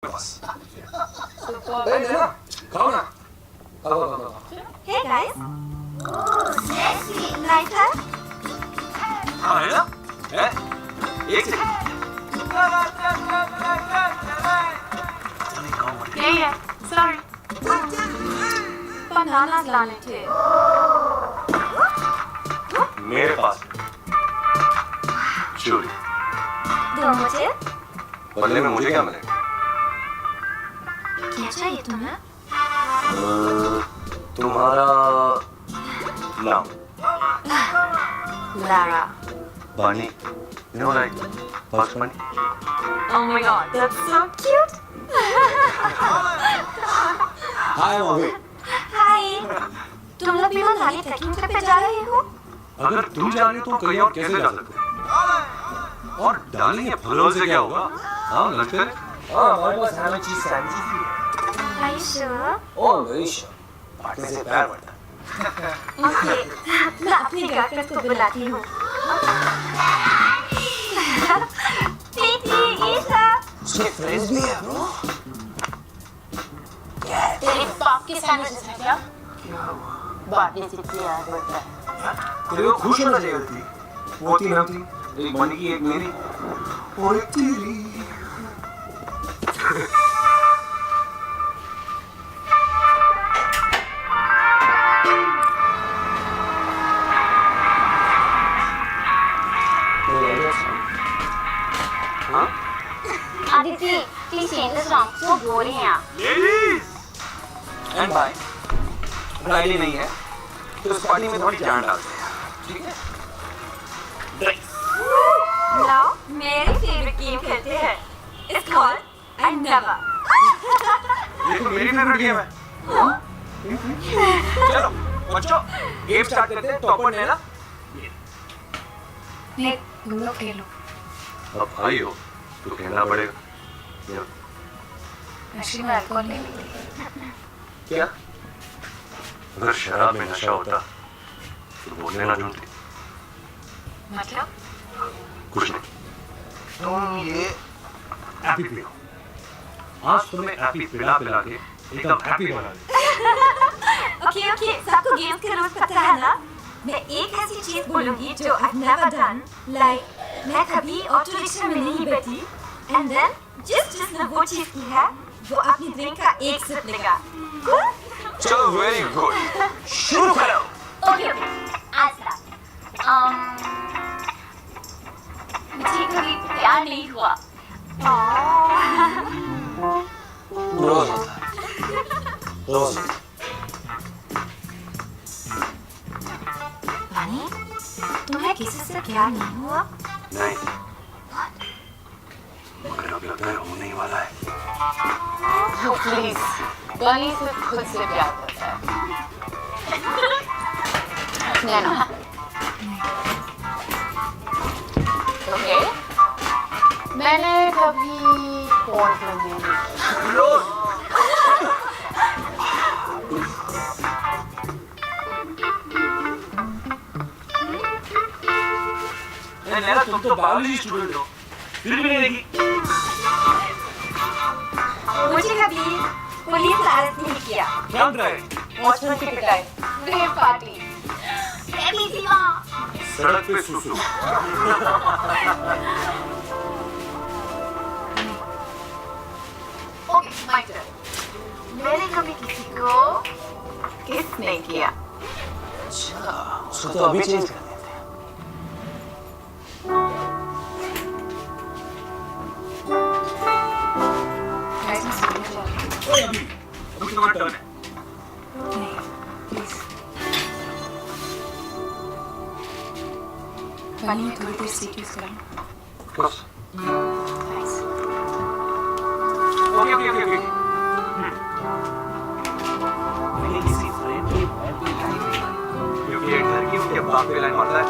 बस खाओ ना खाओ। Hey guys, night time? हाँ है ना? है? एक सेकंड। यही है, sorry. बनाना लाने थे. मेरे पास चोरी। दो मुझे? बदले में मुझे क्या मिलेगा? क्या चाहिए तुम्हें? तुम्हारा नाम? Lara. Bunny. You know like Bugs Bunny? Oh my god, that's so cute. Hi mummy. Hi. तुम लोग भी मनाली ट्रैकिंग ट्रिप पे जा रहे हो? अगर तुम जा रहे हो तो कहीं और कैसे जा सकते हो? और डार्लिंग ये फलों से क्या होगा? हाँ लंच करें? हाँ हमारे पास हमें चीज सैंडविच भी है। Are you sure? Oh very sure. बांटने से प्यार बढ़ता है। Okay, मैं अपनी गर्लफ्रेंड को बुलाती हूँ. प्रीति, ईशा. उसके फ्रेंड्स भी है ब्रो। तेरे बाप के सैंडविचेस है क्या? बांटने से प्यार बढ़ता है. तेरे को खुश होना चाहिए थी। वो तीन हम थी, एक बनी की, एक मेरी और एक तेरी। Aditi, please change the song. So boring है. Ladies! एंड भाई, ब्राइडली नहीं है, तो इस पार्टी में थोड़ी जान डालते हैं, ठीक है? Now, मेरी फेवरेट गेम खेलते हैं. It's called I Never. ये तो मेरी फेवरेट गेम है। चलो बच्चों, गेम स्टार्ट करते हैं। टॉपर ने ना नहीं, तुम लोग खेलो. अब भाई हो तो कहना पड़ेगा। एक्चुअली मैं अल्कोहल नहीं पीती. क्या? अगर शराब में नशा होता तो बोलने ना ढूंढती। मतलब? कुछ नहीं। तुम ये हैप्पी पियो। आज तुम्हें हैप्पी पिला पिला के एकदम हैप्पी बना दे। ओके, सबको गेम्स के रूल्स पता है ना? मैं एक ऐसी चीज बोलूंगी जो I've never done, like मैं कभी ऑटो रिक्शा में नहीं बैठी, and then जिसने वो चीज की है, वो अपनी ड्रिंक का एक सिप लेगा. Cool? चलो वेरी गुड, शुरू करो। Okay, आज start. मुझे कभी प्यार नहीं हुआ. रोज होता है, रोज होता है। बनी, तुम्हें किसी से प्यार नहीं हुआ? नहीं। मगर अब लगता है होने ही वाला है। Oh, please. बनी से खुद से प्यार करता है. नैनो. Okay. मैंने कभी फोन पर नहीं देखी. रोज नैना, तुम तो बायोलॉजी स्टूडेंट हो, फिर भी नहीं देखी। मुझे कभी पुलिस ने अरेस्ट नहीं किया. ड्रंक ड्राइव, वॉचमैन की पिटाई. Rape party. बेबी जीवा. सड़क पे सुसु। Okay, my turn. मैंने कभी किसी को किस नहीं किया. अच्छा, उसको तो अभी चेंज कर देते हैं। ओए अभी तुम्हारा टर्न है। बनी में थोड़ी देर सीट यूज करूँ. बस। ओके। मैंने किसी फ्रेंड की बहन की लाइन देखी, क्योंकि एक घर की उसके बाप पे लाइन मारता है।